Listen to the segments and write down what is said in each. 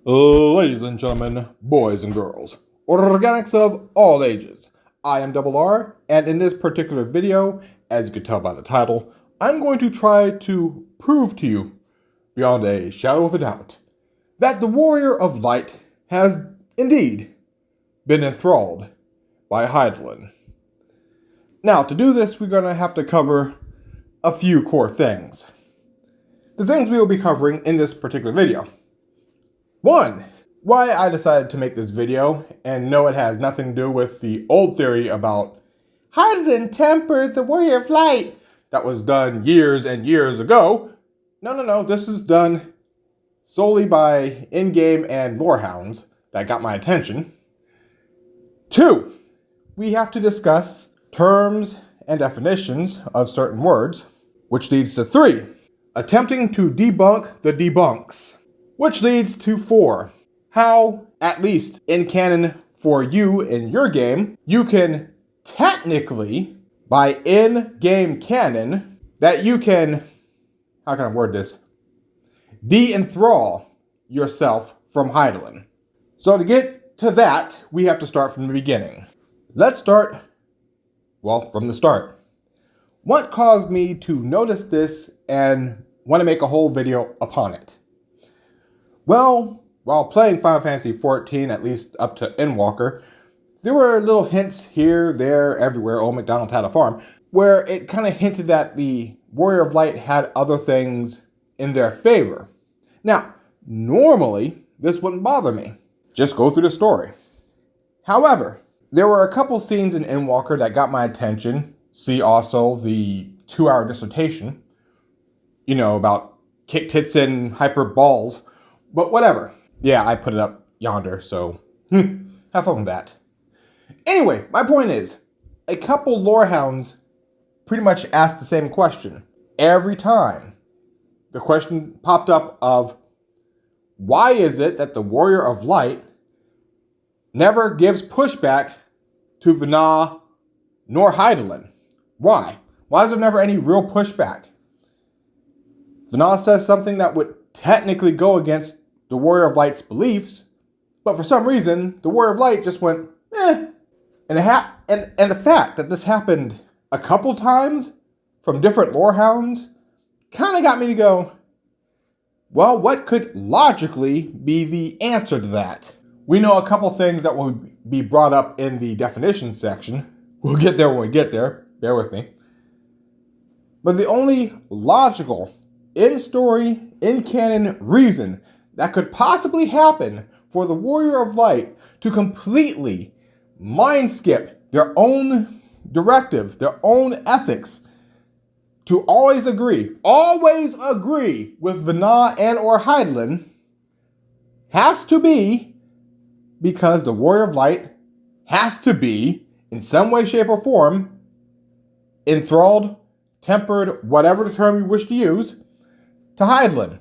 Ladies and gentlemen, boys and girls, organics of all ages, I am Double R, and in this particular video, as you can tell by the title, I'm going to try to prove to you, beyond a shadow of a doubt, that the Warrior of Light has indeed been enthralled by Hydaelyn. Now, to do this, we're going to have to cover a few core things. The things we will be covering in this particular video. 1. Why I decided to make this video, and no, it has nothing to do with the old theory about Hydaelyn tempered the Warrior of Light that was done years and years ago. No, this is done solely by in-game and lore hounds that got my attention. 2. We have to discuss terms and definitions of certain words, which leads to 3. Attempting to debunk the debunks. Which leads to 4. How, at least in canon for you in your game, you can technically, by in-game canon, that you can, how can I word this? De-enthrall yourself from Hydaelyn. So to get to that, we have to start from the beginning. Let's start, well, from the start. What caused me to notice this and want to make a whole video upon it? Well, while playing Final Fantasy XIV, at least up to Endwalker, there were little hints here, there, everywhere, Old MacDonald had a farm, where it kind of hinted that the Warrior of Light had other things in their favor. Now, normally, this wouldn't bother me. Just go through the story. However, there were a couple scenes in Endwalker that got my attention. See also the 2-hour dissertation, about kick tits and hyper balls. But whatever. Yeah, I put it up yonder, so have fun with that. Anyway, my point is, a couple lorehounds pretty much asked the same question. Every time, the question popped up of, why is it that the Warrior of Light never gives pushback to Vana nor Hydaelyn? Why? Why is there never any real pushback? Vana says something that would technically go against the Warrior of Light's beliefs, but for some reason, the Warrior of Light just went, eh. And the fact that this happened a couple times from different lorehounds kind of got me to go, well, what could logically be the answer to that? We know a couple things that will be brought up in the definition section. We'll get there when we get there. Bear with me. But the only logical, in-story, in-canon reason that could possibly happen for the Warrior of Light to completely mind skip their own directive, their own ethics, to always agree with Vana and or Hydaelyn, has to be because the Warrior of Light has to be, in some way, shape, or form, enthralled, tempered, whatever the term you wish to use, to Hydaelyn.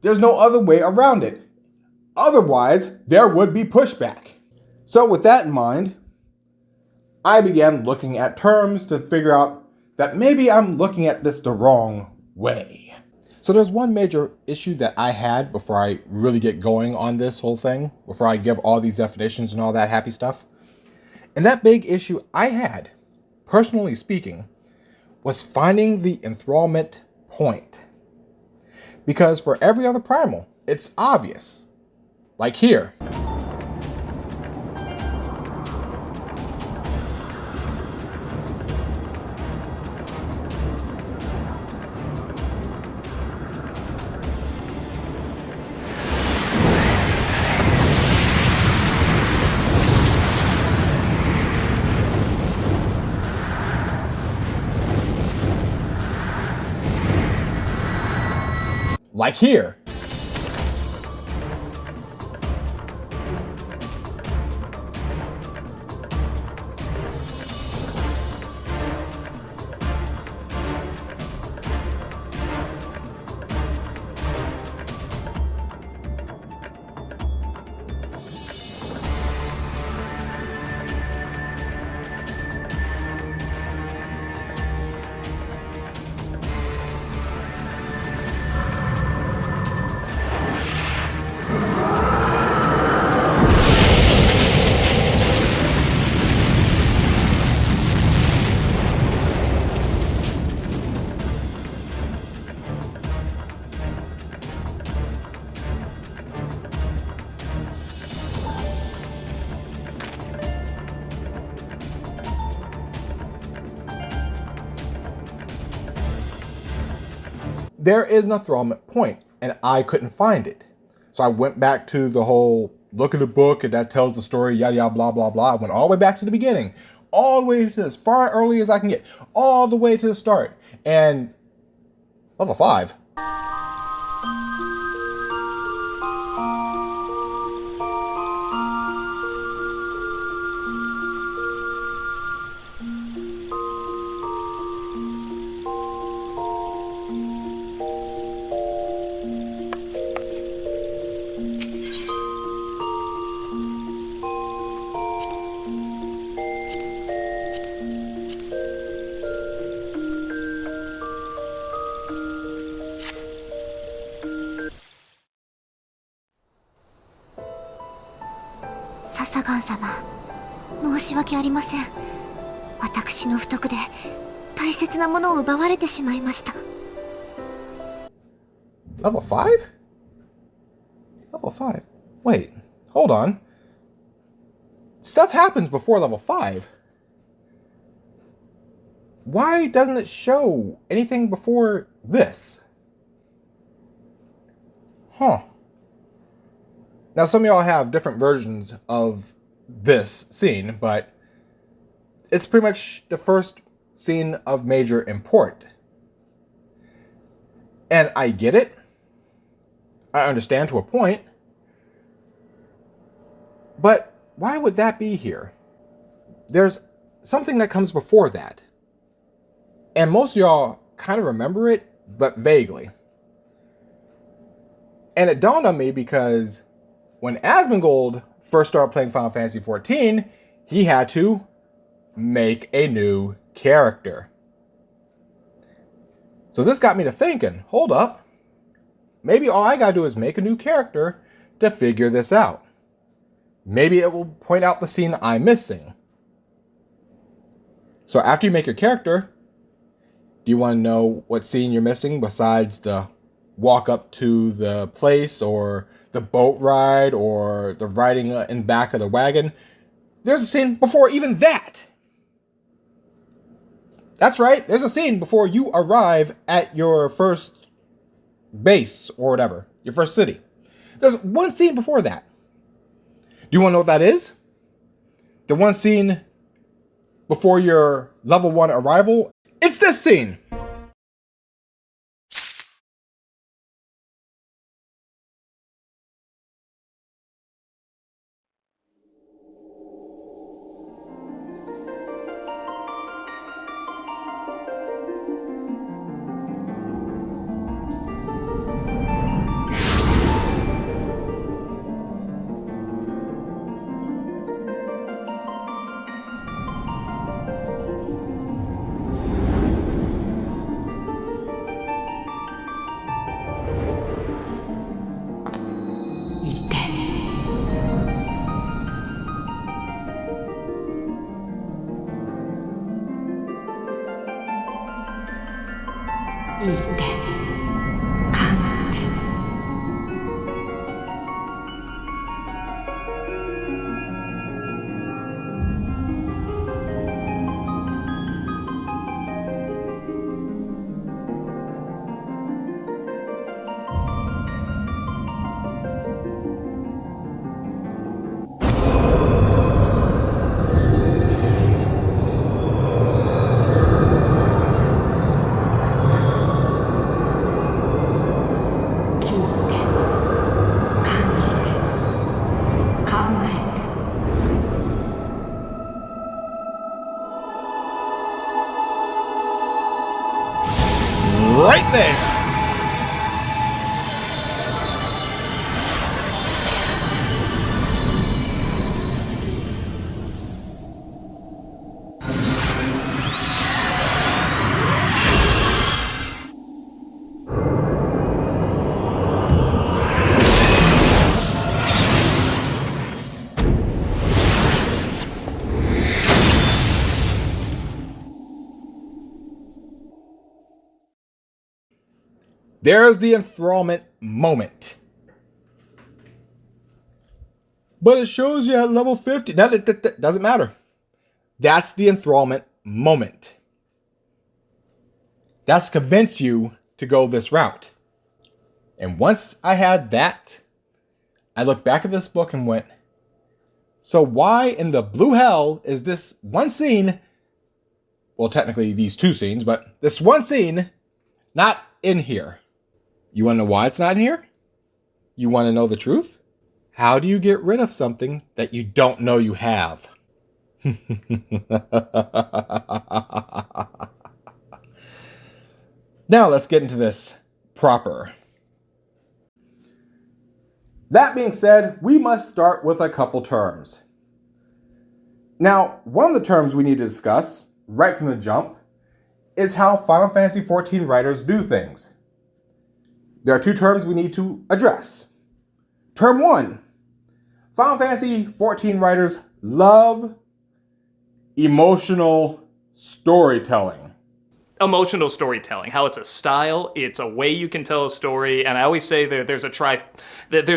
There's no other way around it. Otherwise, there would be pushback. So with that in mind, I began looking at terms to figure out that maybe I'm looking at this the wrong way. So there's one major issue that I had before I really get going on this whole thing, before I give all these definitions and all that happy stuff. And that big issue I had, personally speaking, was finding the enthrallment point. Because for every other primal, it's obvious. Like here. Like here. there is an enthrallment point, and I couldn't find it. So I went back to the whole look at the book, and that tells the story, yada yada, blah blah blah. I went all the way back to the beginning, all the way to as far early as I can get, all the way to the start, and level 5.サガン様、申し訳ありません。私の不徳で大切なものを奪われてしまいました。Level 5? Level 5? Wait, hold on. Stuff happens before level 5. Why doesn't it show anything before this? Huh. Now, some of y'all have different versions of this scene, but it's pretty much the first scene of major import. And I get it. I understand to a point. But why would that be here? There's something that comes before that. And most of y'all kind of remember it, but vaguely. And it dawned on me because when Asmongold first started playing Final Fantasy XIV, he had to make a new character. So this got me to thinking, hold up, maybe all I gotta do is make a new character to figure this out. Maybe it will point out the scene I'm missing. So after you make your character, do you want to know what scene you're missing besides the walk up to the place or the boat ride or the riding in back of the wagon? There's a scene before even that. That's right, there's a scene before you arrive at your first base or whatever, your first city. There's one scene before that. Do you want to know what that is? The one scene before your level 1 arrival? It's this scene. Right there. There's the enthrallment moment. But it shows you at level 50. That doesn't matter. That's the enthrallment moment. That's to convince you to go this route. And once I had that, I looked back at this book and went, so why in the blue hell is this one scene, well, technically these two scenes, but this one scene not in here? You want to know why it's not in here? You want to know the truth? How do you get rid of something that you don't know you have? Now let's get into this proper. That being said, we must start with a couple terms. Now, one of the terms we need to discuss, right from the jump, is how Final Fantasy XIV writers do things. There are two terms we need to address. Term 1. Final Fantasy XIV writers love emotional storytelling. Emotional storytelling, how it's a style, it's a way you can tell a story, and I always say there's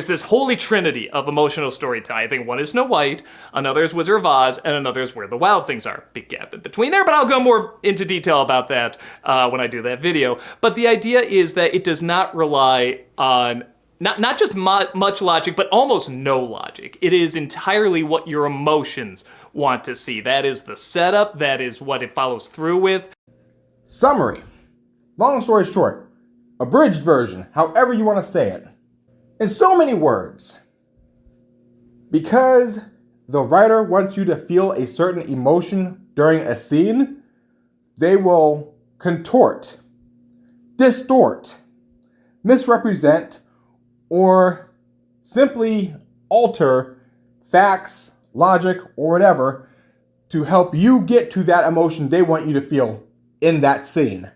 this holy trinity of emotional storytelling. I think one is Snow White, another is Wizard of Oz, and another is Where the Wild Things Are. Big gap in between there, but I'll go more into detail about that when I do that video. But the idea is that it does not rely on not just much logic, but almost no logic. It is entirely what your emotions want to see. That is the setup, that is what it follows through with. Summary. Long story short, abridged version, however you want to say it. In so many words, because the writer wants you to feel a certain emotion during a scene, they will contort, distort, misrepresent, or simply alter facts, logic, or whatever to help you get to that emotion they want you to feel in that scene.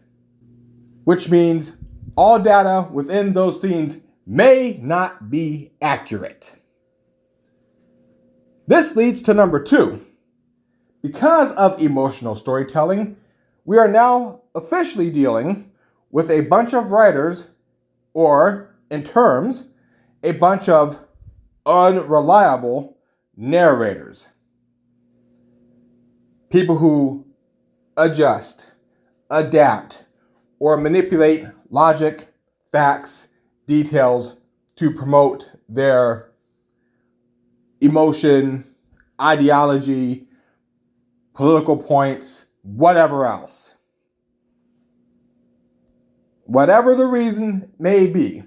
Which means all data within those scenes may not be accurate. This leads to number 2. Because of emotional storytelling, we are now officially dealing with a bunch of writers, or in terms, a bunch of unreliable narrators. People who adjust, adapt, or manipulate logic, facts, details to promote their emotion, ideology, political points, whatever else. Whatever the reason may be,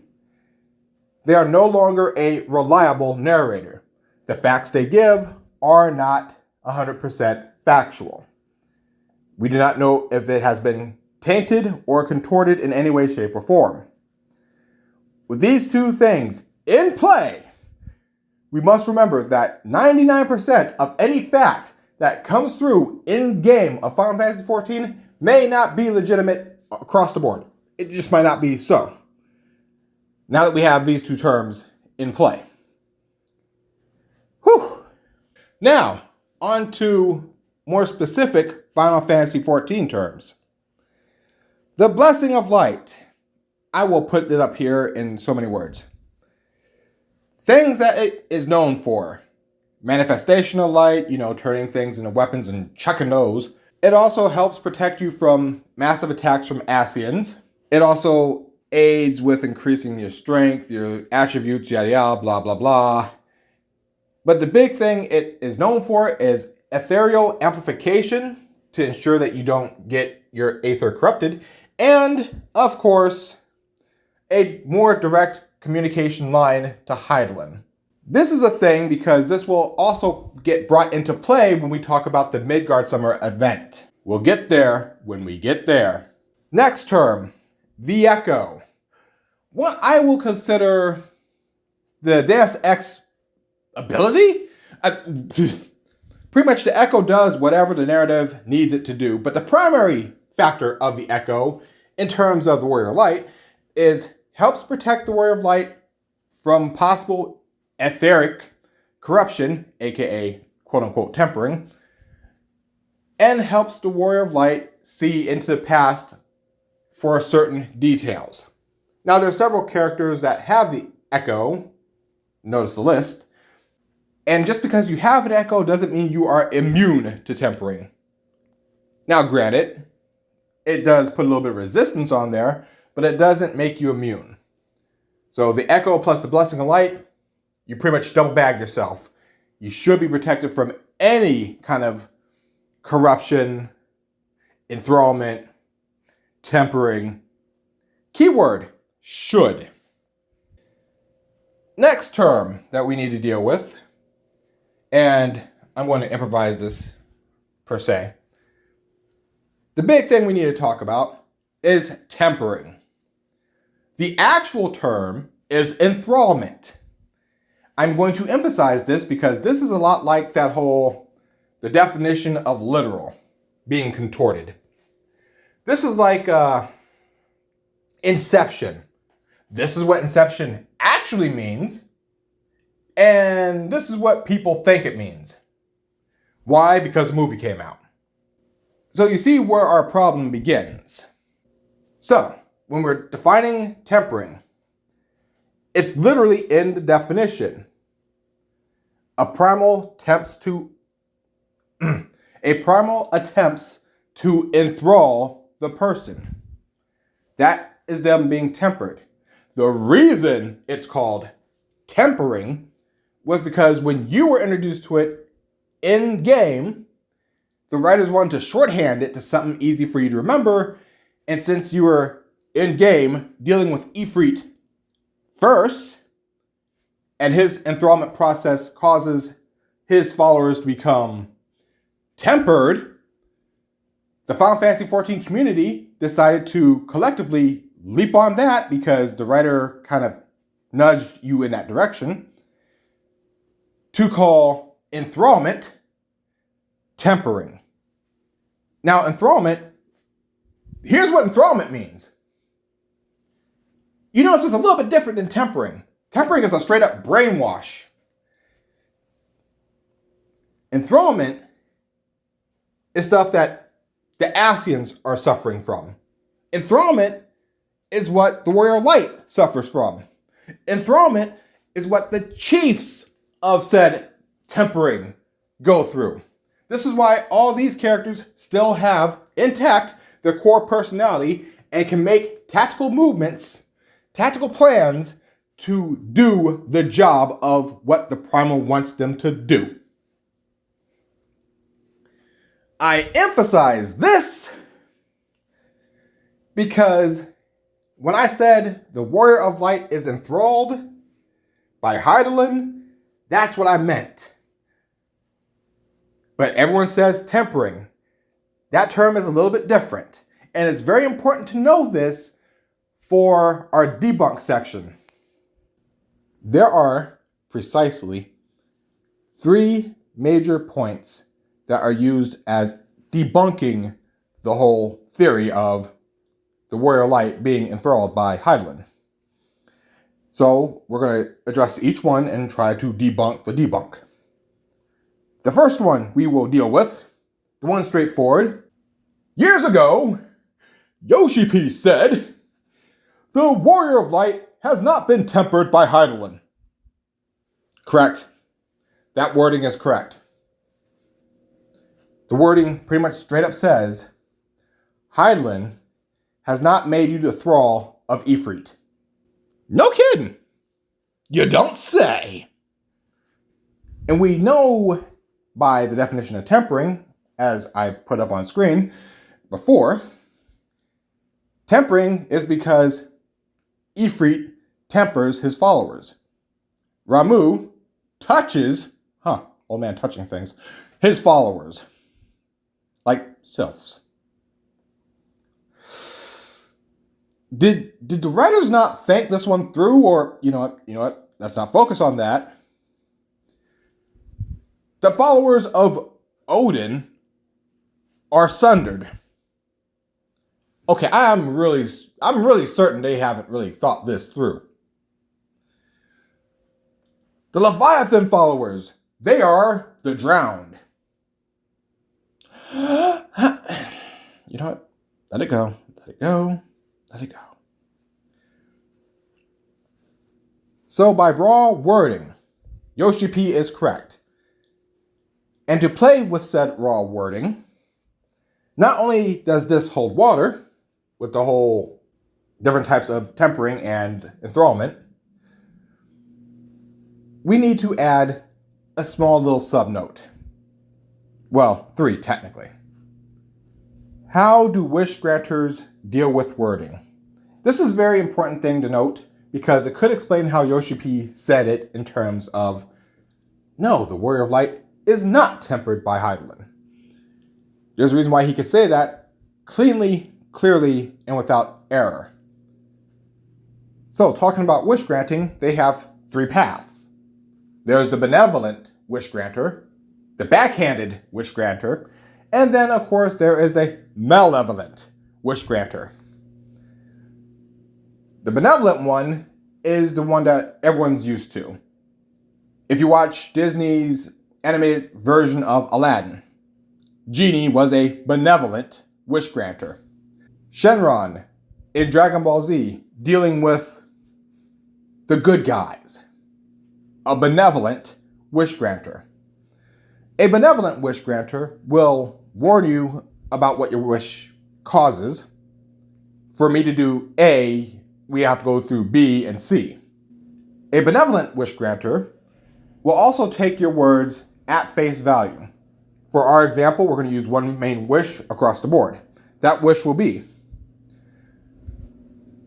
they are no longer a reliable narrator. The facts they give are not 100% factual. We do not know if it has been tainted or contorted in any way, shape, or form. With these two things in play, we must remember that 99% of any fact that comes through in-game of Final Fantasy XIV may not be legitimate across the board. It just might not be so. Now that we have these two terms in play. Whew. Now, on to more specific Final Fantasy XIV terms. The Blessing of Light. I will put it up here in so many words. Things that it is known for. Manifestation of light, turning things into weapons and chucking those. It also helps protect you from massive attacks from Ascians. It also aids with increasing your strength, your attributes, yada yada, blah blah blah. But the big thing it is known for is ethereal amplification to ensure that you don't get your aether corrupted. And, of course, a more direct communication line to Hydaelyn. This is a thing because this will also get brought into play when we talk about the Midgardsormr Event. We'll get there when we get there. Next term, the Echo. What I will consider the Deus Ex ability? Pretty much the Echo does whatever the narrative needs it to do, but the primary factor of the Echo, in terms of the Warrior of Light, is helps protect the Warrior of Light from possible etheric corruption, aka quote-unquote tempering, and helps the Warrior of Light see into the past for certain details. Now, there are several characters that have the Echo, notice the list, and just because you have an Echo doesn't mean you are immune to tempering. Now, granted, it does put a little bit of resistance on there, but it doesn't make you immune. So the Echo plus the Blessing of Light, you pretty much double bag yourself. You should be protected from any kind of corruption, enthrallment, tempering. Keyword, should. Next term that we need to deal with, and I'm going to improvise this per se. The big thing we need to talk about is tempering. The actual term is enthrallment. I'm going to emphasize this because this is a lot like the definition of literal being contorted. This is like Inception. This is what Inception actually means, and this is what people think it means. Why? Because the movie came out. So you see where our problem begins. So, when we're defining tempering, it's literally in the definition. A primal attempts to enthrall the person. That is them being tempered. The reason it's called tempering was because when you were introduced to it in game, the writers wanted to shorthand it to something easy for you to remember. And since you were in game dealing with Ifrit first, and his enthrallment process causes his followers to become tempered, the Final Fantasy XIV community decided to collectively leap on that because the writer kind of nudged you in that direction to call enthrallment tempering. Now, enthrallment, here's what enthrallment means. You notice it's a little bit different than tempering. Tempering is a straight up brainwash. Enthrallment is stuff that the Ascians are suffering from. Enthrallment is what the Warrior of Light suffers from. Enthrallment is what the chiefs of said tempering go through. This is why all these characters still have intact their core personality and can make tactical movements, tactical plans to do the job of what the Primal wants them to do. I emphasize this because when I said the Warrior of Light is enthralled by Hydaelyn, that's what I meant. But everyone says tempering. That term is a little bit different. And it's very important to know this for our debunk section. There are precisely 3 major points that are used as debunking the whole theory of the Warrior of Light being enthralled by Hydaelyn. So we're going to address each one and try to debunk the debunk. The first one we will deal with, the one straightforward. Years ago, Yoshi P said, "The Warrior of Light has not been tempered by Hydaelyn." Correct. That wording is correct. The wording pretty much straight up says, Hydaelyn has not made you the thrall of Ifrit. No kidding. You don't say. And we know by the definition of tempering, as I put up on screen before, tempering is because Ifrit tempers his followers. Ramuh touches, old man touching things, his followers. Like sylphs. Did the writers not think this one through, or you know what? Let's not focus on that. The followers of Odin are sundered. Okay, I'm really certain they haven't really thought this through. The Leviathan followers, they are the drowned. You know what? Let it go. Let it go. Let it go. So by raw wording, Yoshi P is correct. And to play with said raw wording, not only does this hold water with the whole different types of tempering and enthrallment, we need to add a small little subnote. Well, 3 technically. How do wish granters deal with wording? This is a very important thing to note because it could explain how Yoshi P said it in terms of, no, the Warrior of Light is not tempered by Hydaelyn. There's a reason why he could say that cleanly, clearly, and without error. So, talking about wish granting, they have 3 paths. There's the benevolent wish granter, the backhanded wish granter, and then, of course, there is the malevolent wish granter. The benevolent one is the one that everyone's used to. If you watch Disney's animated version of Aladdin, Genie was a benevolent wish granter. Shenron in Dragon Ball Z, dealing with the good guys, a benevolent wish granter. A benevolent wish granter will warn you about what your wish causes. For me to do A, we have to go through B and C. A benevolent wish granter will also take your words at face value. For our example, we're going to use one main wish across the board. That wish will be,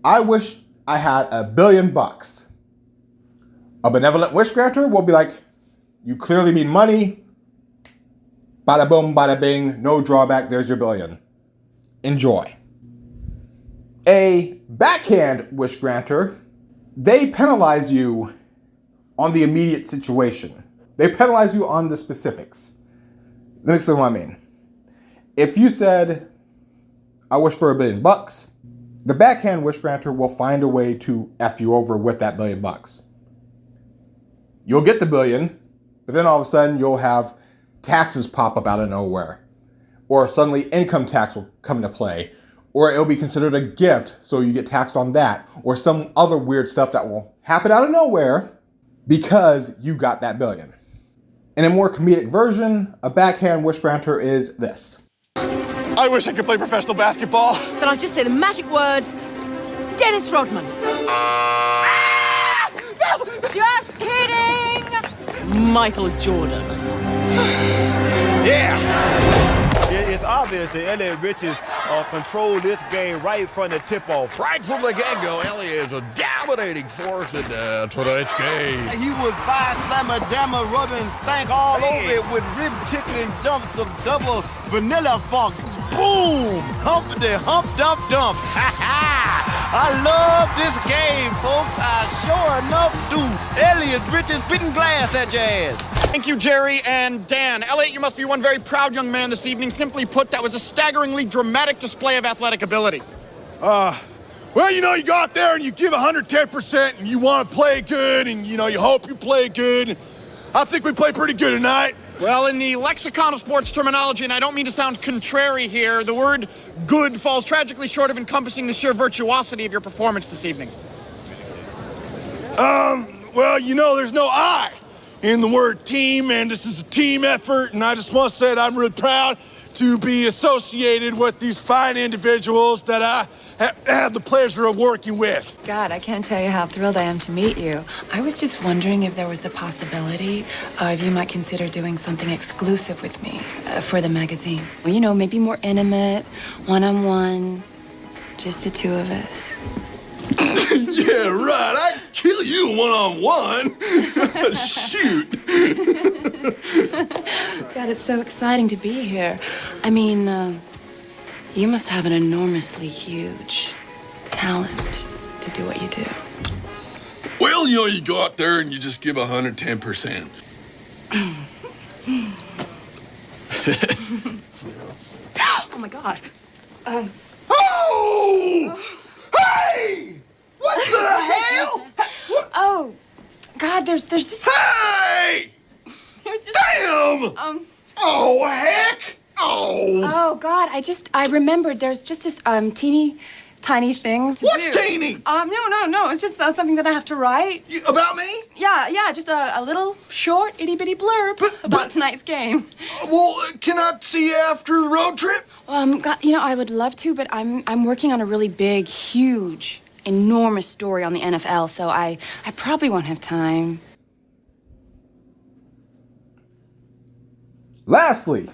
I wish I had $1 billion. A benevolent wish granter will be like, you clearly mean money. Bada boom, bada bing, no drawback, there's your $1 billion. Enjoy. A backhand wish granter, they penalize you on the immediate situation. They penalize you on the specifics. Let me explain what I mean. If you said, I wish for $1 billion, the backhand wish granter will find a way to F you over with that $1 billion. You'll get the $1 billion, but then all of a sudden you'll have taxes pop up out of nowhere. Or suddenly income tax will come into play. Or it'll be considered a gift, so you get taxed on that. Or some other weird stuff that will happen out of nowhere because you got that $1 billion. In a more comedic version, a backhand wish granter is this. I wish I could play professional basketball. Then I'll just say the magic words, Dennis Rodman. Just kidding! Michael Jordan. Yeah! It's obvious that Elliot Richards controlled this game right from the tip-off. Right from the get-go, Elliot is a dominating force in tonight's game. He was fire slammer, jammer, rubbing stank all over it with rib-tickling jumps of double vanilla funk. Boom! Humpty hump dump dump. Ha ha! I love this game, folks. I sure enough do. Elliot Richards spitting glass at your ass. Thank you, Jerry and Dan. Elliot, you must be one very proud young man this evening. Simply put, that was a staggeringly dramatic display of athletic ability. Well, you know, you go out there and you give 110% and you want to play good and, you know, you hope you play good. I think we played pretty good tonight. Well, in the lexicon of sports terminology, and I don't mean to sound contrary here, the word good falls tragically short of encompassing the sheer virtuosity of your performance this evening. Well, you know, there's no I in the word team, and this is a team effort, and I just want to say that I'm really proud to be associated with these fine individuals that I have the pleasure of working with. God, I can't tell you how thrilled I am to meet you. I was just wondering if there was a possibility if you might consider doing something exclusive with me for the magazine. Well, you know, maybe more intimate, one-on-one, just the two of us. Yeah, right. I'd kill you one-on-one. Shoot. God, it's so exciting to be here. I mean, you must have an enormously huge talent to do what you do. Well, you know, you go out there and you just give 110%. Oh, my God. Oh! Hey! What the hell? What? Oh, God, there's just... Hey! There's just... Damn! Oh, heck! Oh! Oh, God, I remembered there's just this, teeny tiny thing to do. What's teeny? No, it's just something that I have to write. About me? Yeah, just a little short, itty-bitty blurb about tonight's game. Well, can I see you after the road trip? God, you know, I would love to, but I'm working on a really big, huge enormous story on the NFL, so I probably won't have time. Lastly,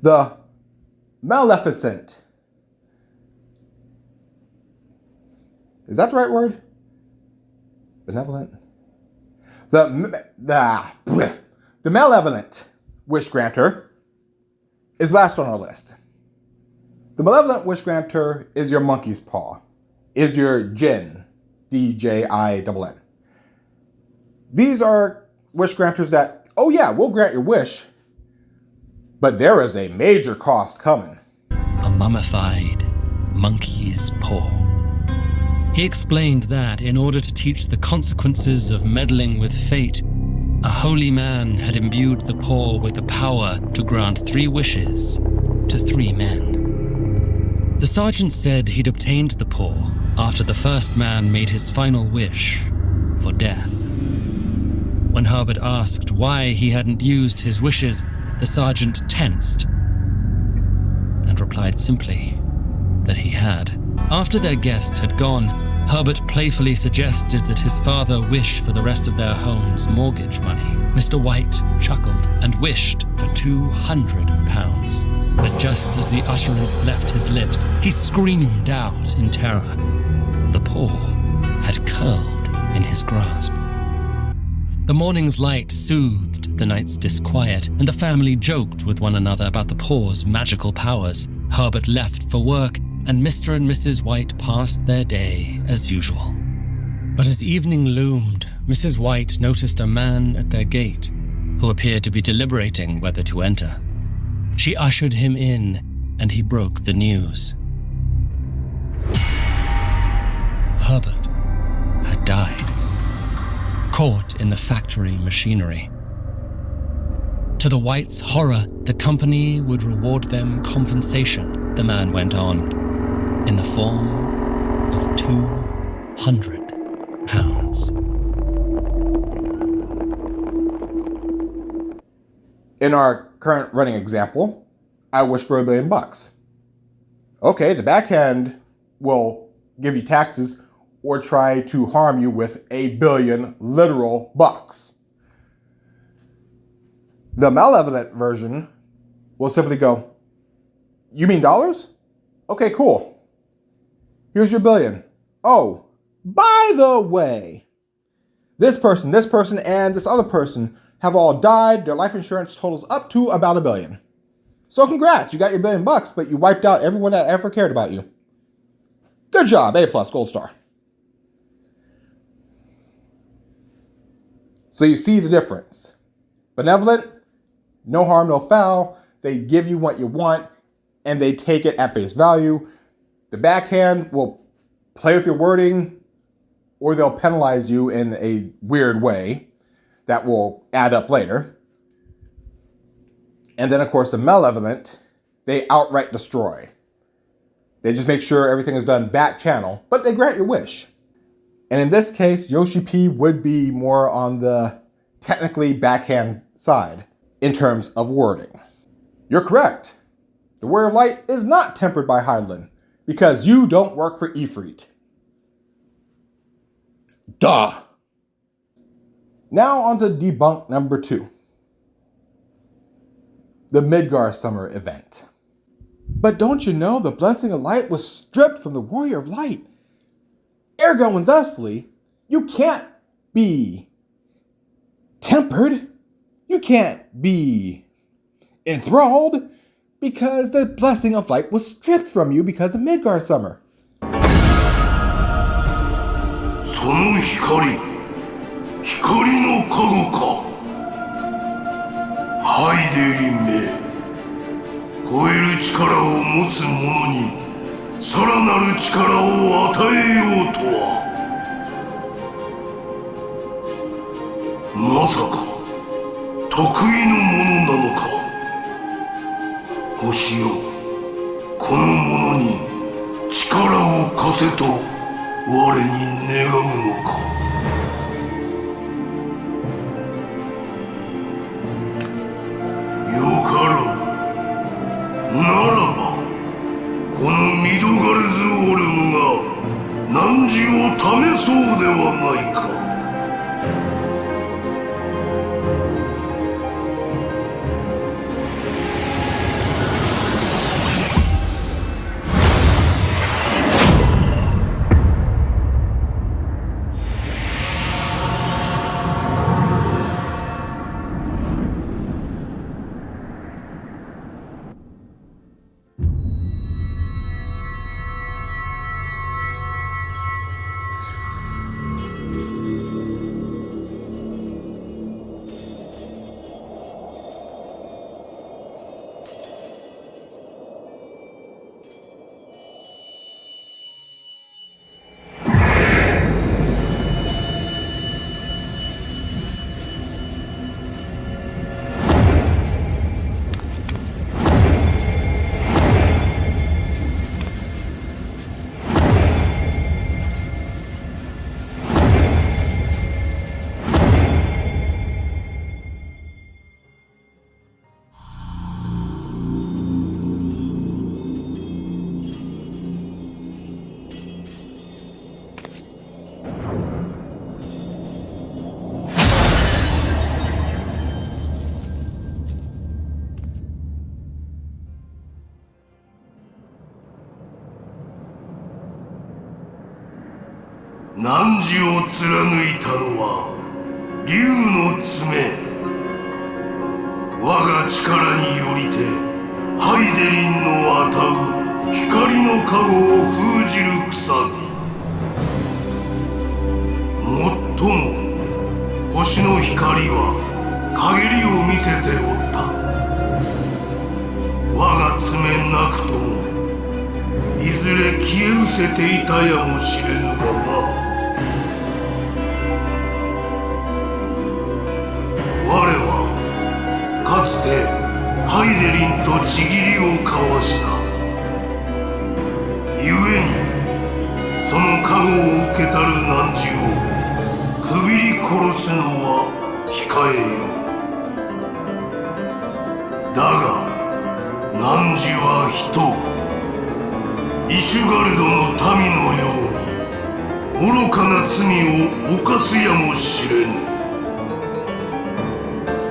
the Maleficent. Is that the right word? Benevolent? The malevolent wish granter is last on our list. The malevolent wish granter is your monkey's paw, is your djinn, D-J-I-N-N. These are wish granters that, oh yeah, we'll grant your wish, but there is a major cost coming. A mummified monkey's paw. He explained that in order to teach the consequences of meddling with fate, a holy man had imbued the paw with the power to grant 3 wishes to 3 men. The sergeant said he'd obtained the paw after the first man made his final wish for death. When Ardbert asked why he hadn't used his wishes, the sergeant tensed and replied simply that he had. After their guest had gone, Ardbert playfully suggested that his father wish for the rest of their home's mortgage money. Mr. White chuckled and wished for £200. But just as the utterance left his lips, he screamed out in terror. The paw had curled in his grasp. The morning's light soothed the night's disquiet, and the family joked with one another about the paw's magical powers. Ardbert left for work, and Mr. and Mrs. White passed their day as usual. But as evening loomed, Mrs. White noticed a man at their gate who appeared to be deliberating whether to enter. She ushered him in, and he broke the news. Ardbert had died, caught in the factory machinery. To the Whites' horror, the company would reward them compensation, the man went on, in the form of £200. In our current running example, I wish for $1 billion. Okay, the backhand will give you taxes or try to harm you with 1 billion literal bucks. The malevolent version will simply go, you mean dollars? Okay, cool. Here's your $1 billion. Oh, by the way, this person, and this other person have all died. Their life insurance totals up to about $1 billion. So congrats, you got your $1 billion, but you wiped out everyone that ever cared about you. Good job, A+, gold star. So you see the difference. Benevolent, no harm, no foul. They give you what you want, and they take it at face value. The backhand will play with your wording, or they'll penalize you in a weird way that will add up later. And then, of course, the malevolent, they outright destroy. They just make sure everything is done back channel, but they grant your wish. And in this case, Yoshi P would be more on the technically backhand side in terms of wording. You're correct. The Warrior of Light is not tempered by Hydaelyn, because you don't work for Ifrit. Duh! Now on to debunk number 2. The Midgardsormr Event. But don't you know the Blessing of Light was stripped from the Warrior of Light? Ergo and thusly, you can't be tempered. You can't be enthralled, because the Blessing of Light was stripped from you because of Midgardsormr. その光、光の加護か。ハイデリンめ、超える力を持つ者にさらなる力を与えようとは。まさか得意のものなのか。星よ、この者に力を貸せと我に願うのか。よかろう。ならばこのミドガルズオルムが汝を試そうではないか。汝を貫いたのは竜の爪。我が力によりてハイデリンのあたう光の加護を封じるくさび。もっとも星の光は陰りを見せておった。我が爪なくともいずれ消え失せていたやもしれぬがな。我はかつてハイデリンと契りを交わした。故にその加護を受けたる汝をくびり殺すのは控えよ。だが汝は人、イシュガルドの民のように愚かな罪を犯すやもしれぬ。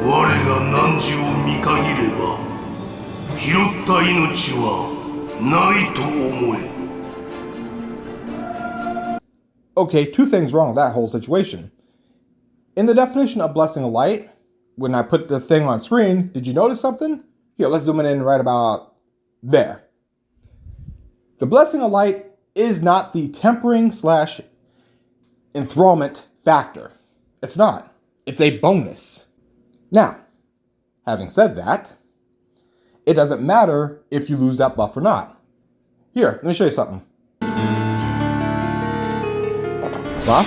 我が汝を見限れば拾った命はないと思え。Okay, two things wrong with that whole situation. In the definition of blessing of light, when I put the thing on screen, did you notice something? Here, let's zoom it in right about there. The blessing of light is not the tempering / enthrallment factor. It's not. It's a bonus. Now, having said that, it doesn't matter if you lose that buff or not. Here, let me show you something. Buff.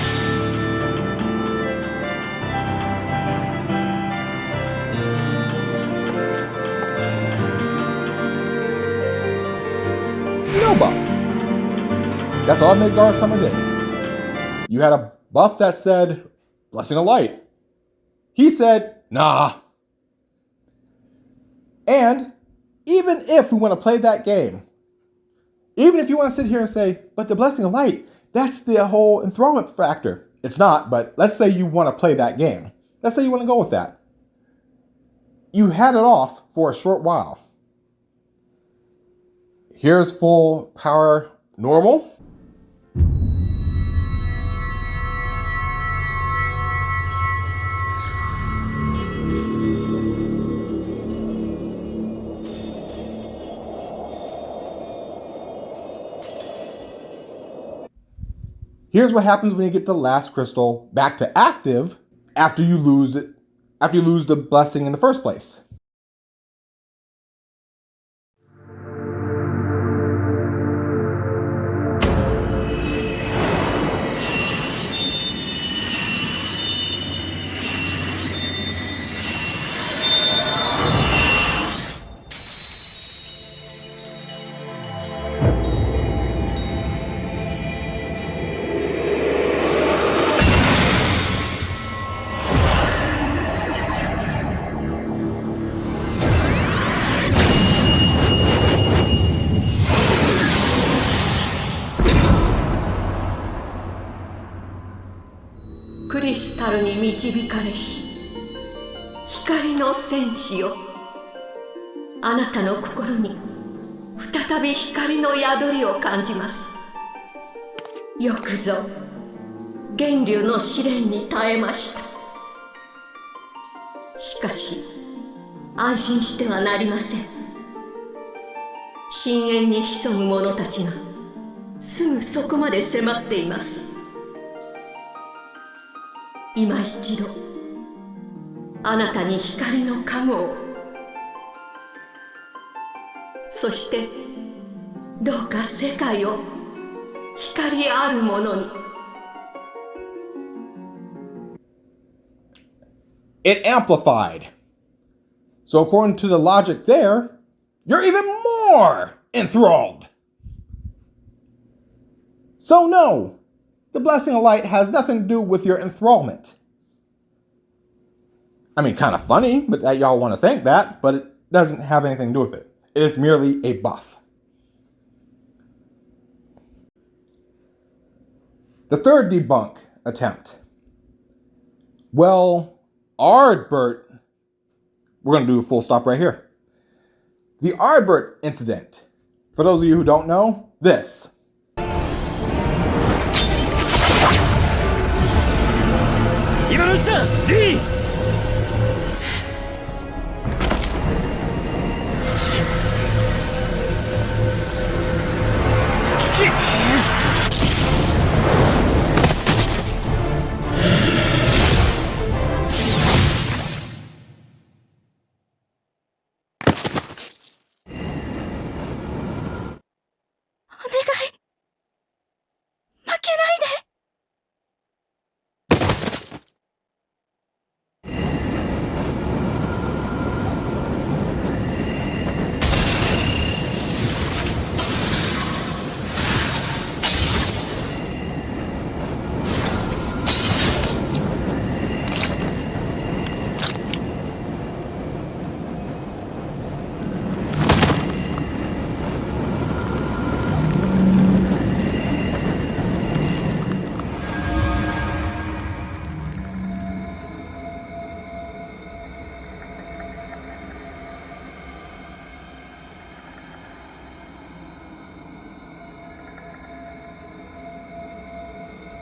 No buff. That's all Midgardsormr did. You had a buff that said Blessing of Light. He said, nah. And even if we want to play that game, even if you want to sit here and say, but the Blessing of Light, that's the whole enthrallment factor. It's not, but let's say you want to play that game. Let's say you want to go with that. You had it off for a short while. Here's full power normal. Here's what happens when you get the last crystal back to active after you lose it, after you lose the blessing in the first place. クリスタルに導かれし光の戦士よ、あなたの心に再び光の宿りを感じます。よくぞ源流の試練に耐えました。しかし安心してはなりません。深淵に潜む者たちがすぐそこまで迫っています。今一度あなたに光の加護を、そしてどうか世界を光あるものに。It amplified. So according to the logic there, you're even more enthralled. So no, the blessing of light has nothing to do with your enthrallment. I mean, kind of funny, but that y'all want to think that, but it doesn't have anything to do with it. It is merely a buff. The third debunk attempt. Well, Ardbert, we're going to do a full stop right here. The Ardbert Incident. For those of you who don't know, this.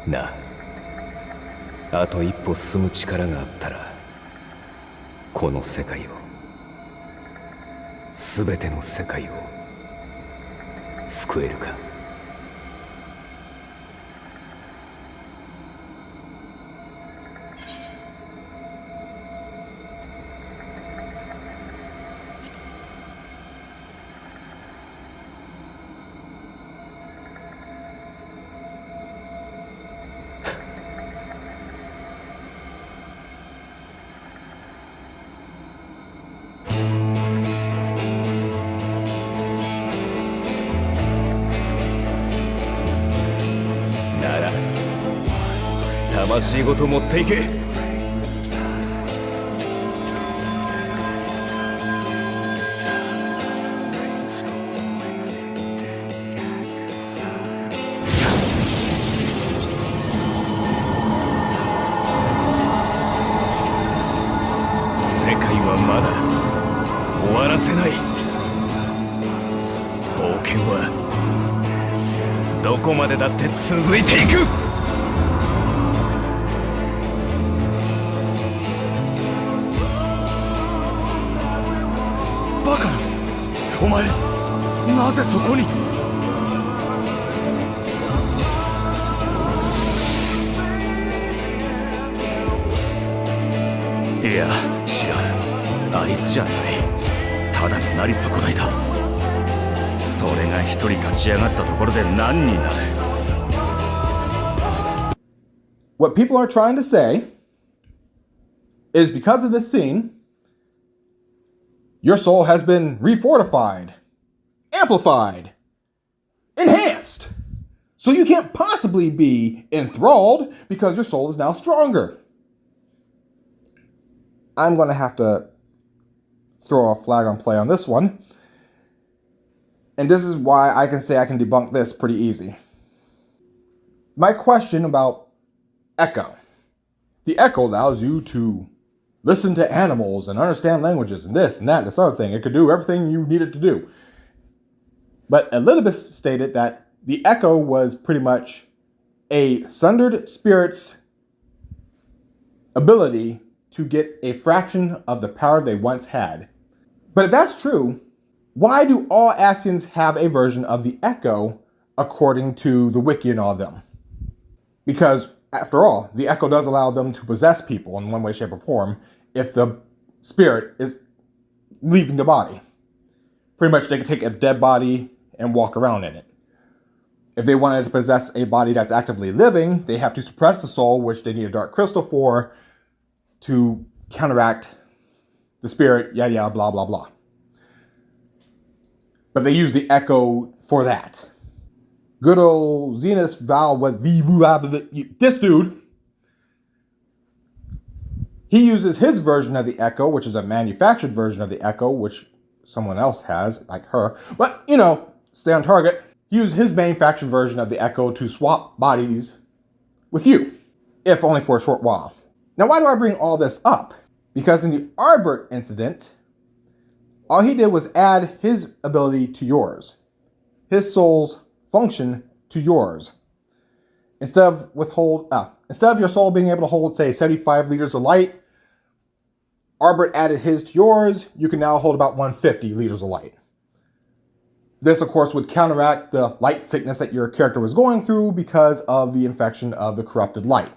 なあ、あと一歩進む力があったらこの世界を、全ての世界を救えるか。魂ごと持っていけ。世界はまだ終わらせない。冒険はどこまでだって続いていく。バカな、お前なぜそこに。いや、違う、あいつじゃない。ただのなり損ないだ。それが一人立ち上がったところで何になる。 What people are trying to say is because of this scene, your soul has been refortified, amplified, enhanced. So you can't possibly be enthralled because your soul is now stronger. I'm going to have to throw a flag on play on this one. And this is why I can say I can debunk this pretty easy. My question about Echo The echo allows you to listen to animals and understand languages and this and that and this other thing. It could do everything you need it to do. But Elizabeth stated that the echo was pretty much a sundered spirit's ability to get a fraction of the power they once had. But if that's true, why do all Ascians have a version of the echo according to the wiki and all of them? Because, after all, the echo does allow them to possess people in one way, shape, or form if the spirit is leaving the body. Pretty much they could take a dead body and walk around in it. If they wanted to possess a body that's actively living, they have to suppress the soul, which they need a dark crystal for, to counteract the spirit, yada yada, blah blah blah. But they use the echo for that. Good old Zenus Val with this dude, he uses his version of the echo, which is a manufactured version of the echo, which someone else has, like her. But, you know, stay on target. He uses his manufactured version of the echo to swap bodies with you, if only for a short while. Now, why do I bring all this up? Because in the Ardbert Incident, all he did was add his ability to yours. His soul's function to yours. Instead of your soul being able to hold, say, 75 liters of light, Ardbert added his to yours. You can now hold about 150 liters of light. This, of course, would counteract the light sickness that your character was going through because of the infection of the corrupted light.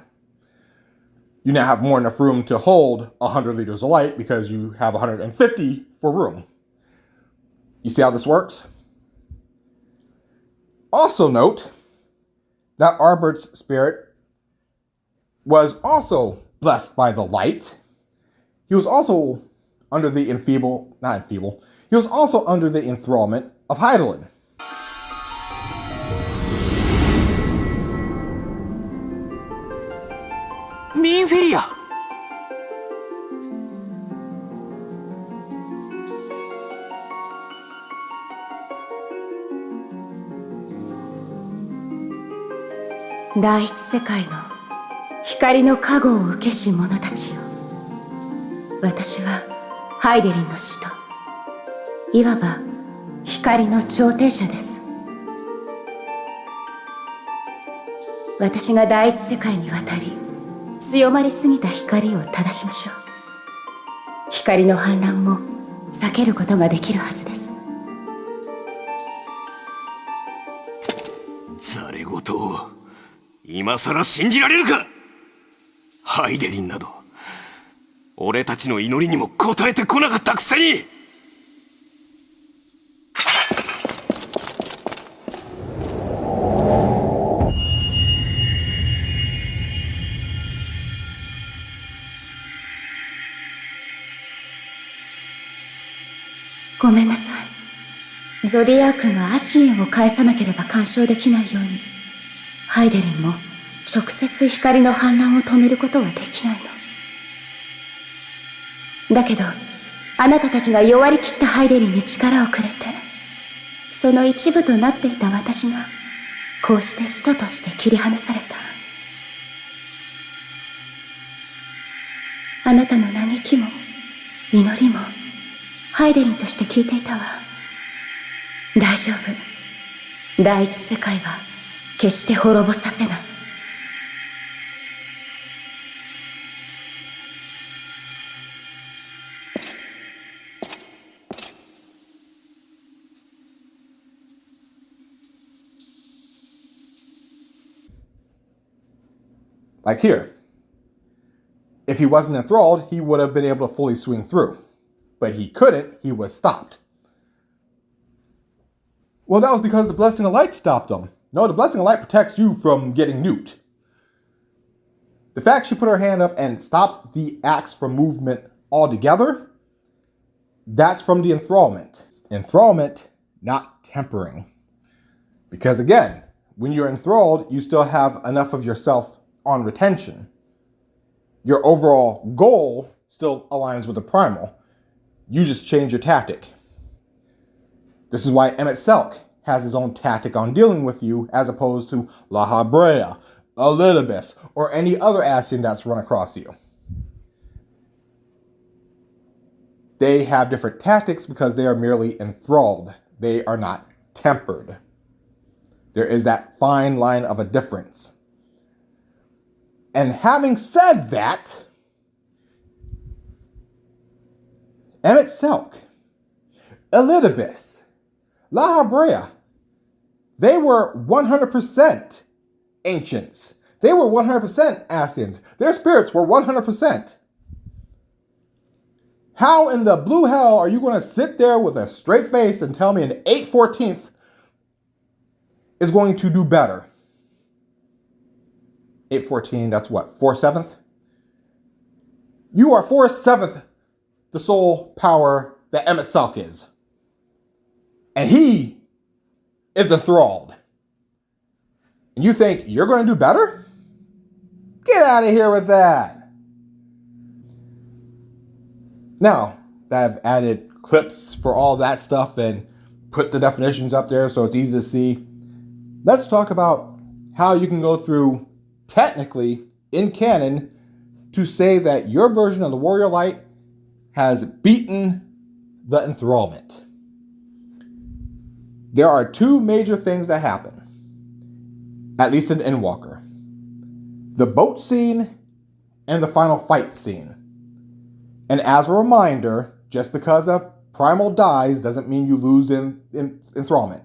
You now have more than enough room to hold 100 liters of light because you have 150 for room. You see how this works? Also note that Ardbert's spirit was also blessed by the light. He was also under the he was also under the enthrallment of Hydaelyn. Minfiria!第一世界の光の加護を受けし者たちよ。私はハイデリンの使徒。いわば光の調停者です。私が第一世界に渡り、強まりすぎた光を正しましょう。光の氾濫も避けることができるはずです。ざれ言を今さら信じられるか。ハイデリンなど俺たちの祈りにも応えてこなかったくせに。ごめんなさい。ゾディアークがアシエンを返さなければ干渉できないように、ハイデリンも直接光の氾濫を止めることはできないの。だけど、あなたたちが弱り切ったハイデリンに力をくれて、その一部となっていた私が、こうして使徒として切り離された。あなたの嘆きも、祈りも、ハイデリンとして聞いていたわ。大丈夫。第一世界は決して滅ぼさせない。Like here. If he wasn't enthralled, he would have been able to fully swing through. But he couldn't, he was stopped. Well, that was because the Blessing of Light stopped him. No, the Blessing of Light protects you from getting nuked. The fact she put her hand up and stopped the axe from movement altogether, that's from the enthrallment. Enthrallment, not tempering. Because again, when you're enthralled, you still have enough of yourself on retention. Your overall goal still aligns with the primal. You just change your tactic. This is why Emmett Selk has his own tactic on dealing with you as opposed to La Habrea, Elidibus, or any other Ascian that's run across you. They have different tactics because they are merely enthralled. They are not tempered. There is that fine line of a difference. And having said that, Emmett Selk, Elidibus, La Habrea, they were 100% ancients. They were 100% Ascians. Their spirits were 100%. How in the blue hell are you going to sit there with a straight face and tell me an 8/14 is going to do better? 8/14, that's what, 4/7? You are 4/7 the soul power that Emmett Selk is. And he is enthralled. And you think you're going to do better? Get out of here with that. Now that I've added clips for all that stuff and put the definitions up there so it's easy to see, let's talk about how you can go through, technically, in canon, to say that your version of the Warrior Light has beaten the Enthrallment. There are two major things that happen, at least in Endwalker. The boat scene and the final fight scene. And as a reminder, just because a primal dies doesn't mean you lose in enthrallment.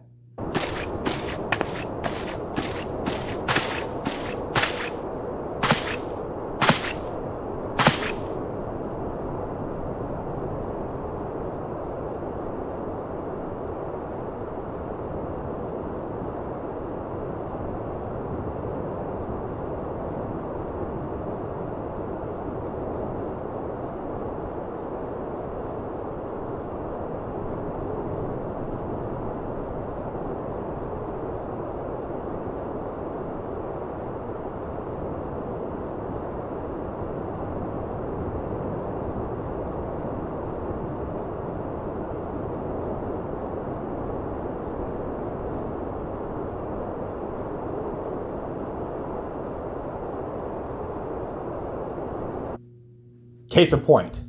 Case in point,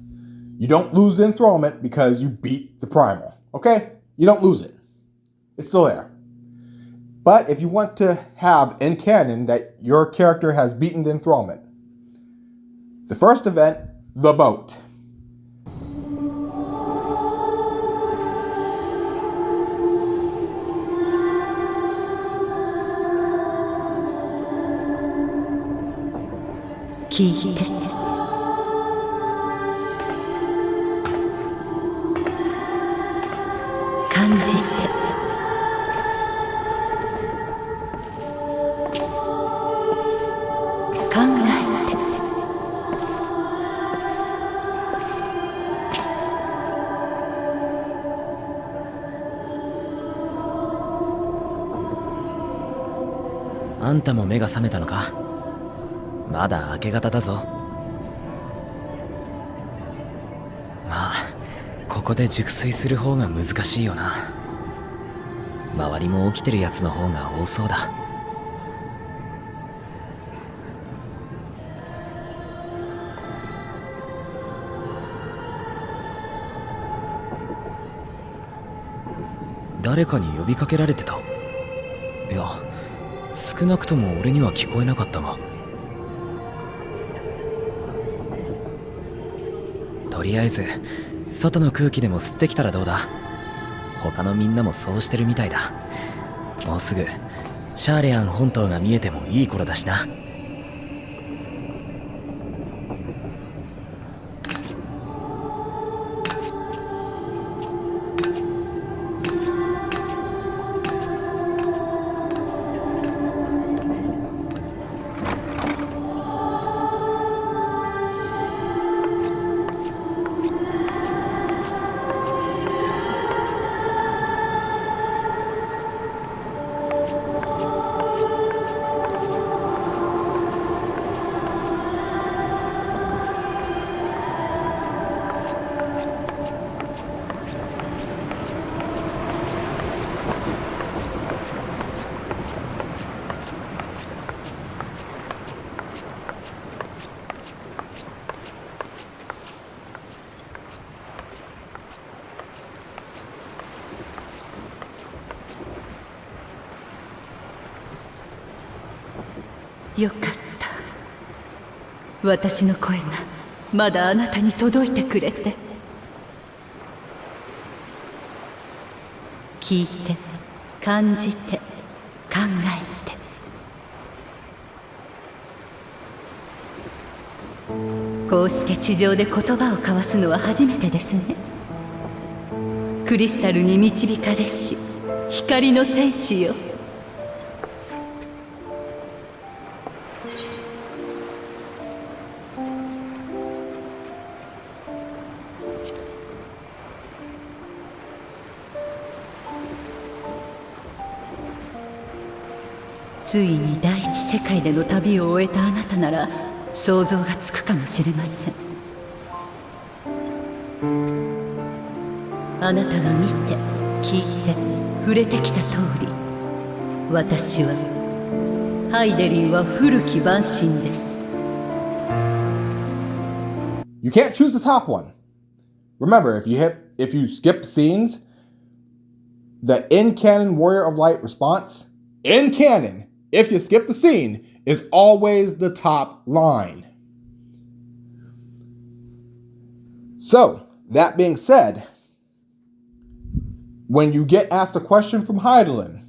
you don't lose the enthrallment because you beat the primal, okay? You don't lose it. It's still there. But if you want to have in canon that your character has beaten the enthrallment, the first event, the boat.あんたも目が覚めたのか？まだ明け方だぞ。まあ、ここで熟睡する方が難しいよな。周りも起きてるやつの方が多そうだ。誰かに呼びかけられてた？いや、少なくとも俺には聞こえなかったが。とりあえず外の空気でも吸ってきたらどうだ？他のみんなもそうしてるみたいだ。もうすぐシャーレアン本島が見えてもいい頃だしな。よかった。私の声がまだあなたに届いてくれて。聞いて、感じて、考えて。こうして地上で言葉を交わすのは初めてですね。クリスタルに導かれし光の戦士よ。ついに第一世界での旅を終えたあなたなら想像がつくかもしれません。あなたが見て、聞いて、触れてきた通り、私はハイデリンは古き万神です。You can't choose the top one. Remember, if you skip scenes, the in-canon Warrior of Light response, in canon, if you skip the scene, is always the top line. So, that being said, when you get asked a question from Hydaelyn,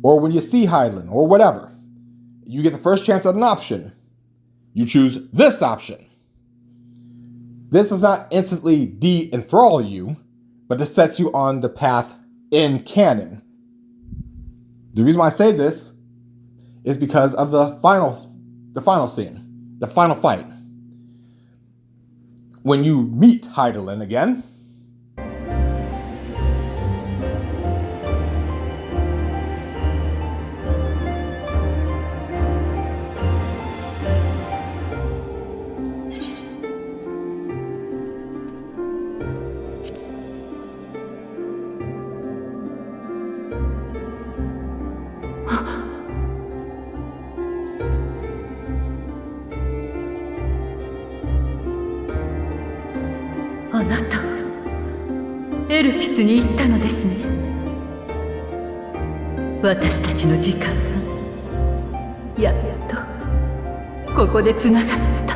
or when you see Hydaelyn, or whatever, you get the first chance at an option. You choose this option. This does not instantly de-enthrall you, but it sets you on the path in canon. The reason why I say this is because of the final scene, the final fight. When you meet Hydaelyn again,あなたはエルピスに行ったのですね。私たちの時間がやっとここでつながった。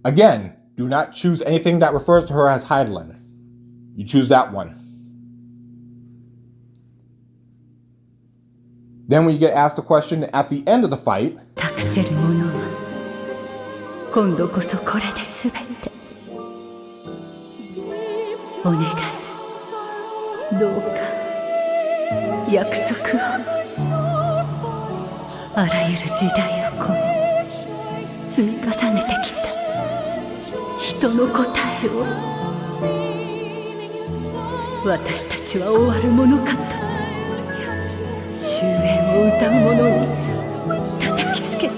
Again, do not choose anything that refers to her as Hydaelyn. You choose that one. Then when you get asked a question at the end of the fight, 託せるものは今度こそこれで全て。お願い、どうか約束を。あらゆる時代を超え積み重ねてきた人の答えを。私たちは終わるものかと終焉を歌う者に叩きつけて。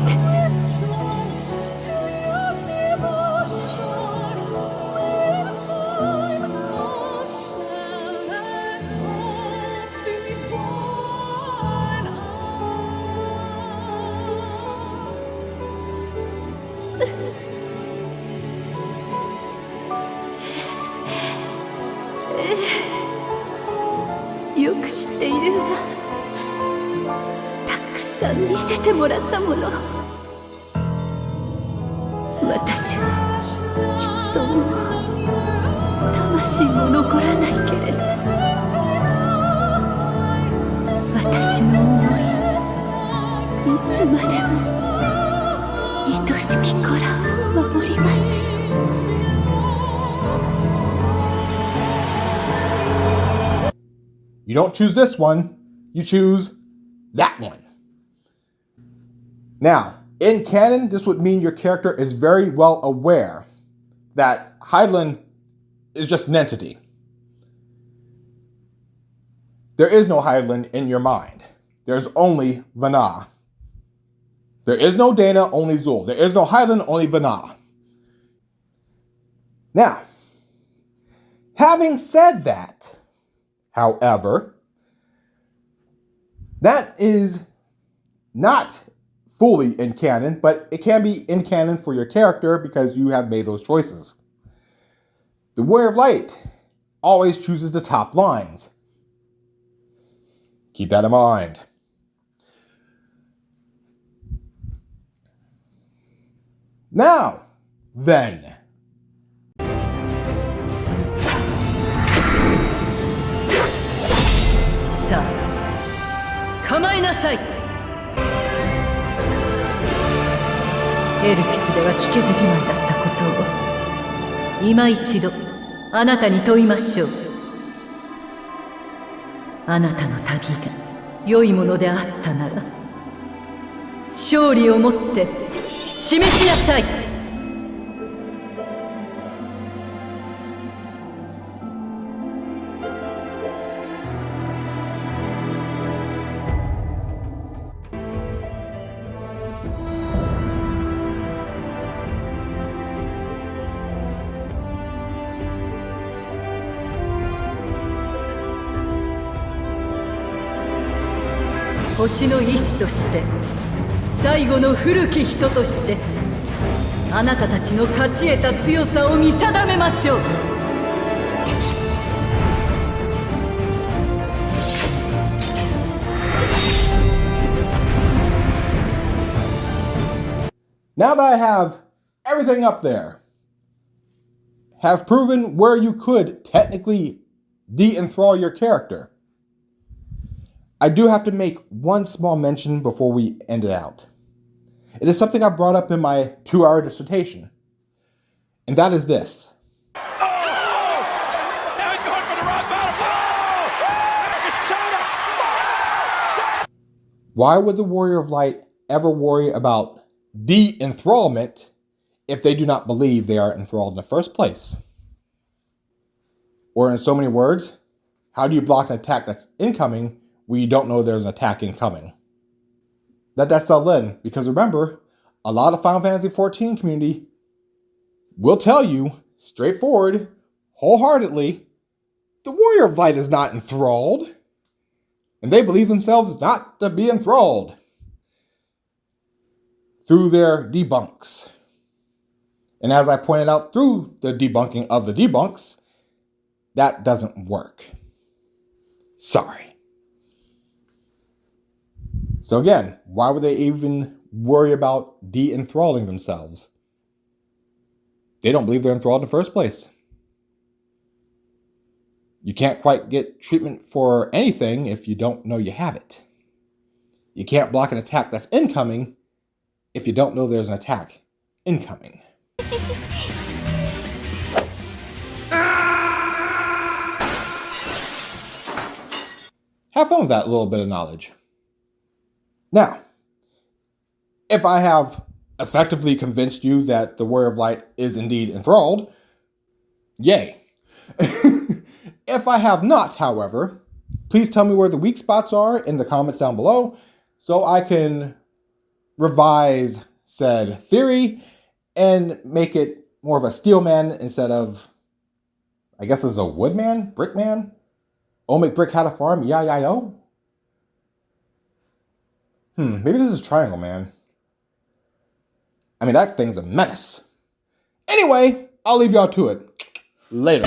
よく知っているわ。たくさん見せてもらったもの。私はきっともう魂も残らないけれど、私の思いいつまでも愛しき子らを守ります。you don't choose this one, you choose that one. Now, in canon, this would mean your character is very well aware that Hydaelyn is just an entity. There is no Hydaelyn in your mind. There's only Vana. There is no Dana, only Zul. There is no Hydaelyn, only Vana. Now, having said that, however, that is not fully in canon, but it can be in canon for your character because you have made those choices. The Warrior of Light always chooses the top lines. Keep that in mind. Now, then. Sa, 構えなさい。エルピスでは聞けずじまいだったことを今一度あなたに問いましょう。あなたの旅が良いものであったなら勝利をもって示しなさい。星の意志として最後の古き人としてあなたたちの勝ち得た強さを見定めましょう。Now that I have everything up there, have proven where you could technically de-enthrall your character, I do have to make one small mention before we end it out. It is something I brought up in my 2-hour dissertation, and that is this. Why would the Warrior of Light ever worry about de-enthrallment if they do not believe they are enthralled in the first place? Or in so many words, how do you block an attack that's incoming when you don't know there's an attack incoming? Let that settle in, because remember, a lot of Final Fantasy XIV community will tell you, straightforward, wholeheartedly, the Warrior of Light is not enthralled, and they believe themselves not to be enthralled through their debunks. And as I pointed out through the debunking of the debunks, that doesn't work. Sorry. So again, why would they even worry about de-enthralling themselves? They don't believe they're enthralled in the first place. You can't quite get treatment for anything if you don't know you have it. You can't block an attack that's incoming if you don't know there's an attack incoming. Have fun with that little bit of knowledge. Now, if I have effectively convinced you that the Warrior of Light is indeed enthralled, yay. If I have not, however, please tell me where the weak spots are in the comments down below so I can revise said theory and make it more of a steel man instead of, I guess it's a wood man, brick man. Oh, make brick had a farm, yeah. Maybe this is Triangle Man. I mean, that thing's a menace. Anyway, I'll leave y'all to it. Later.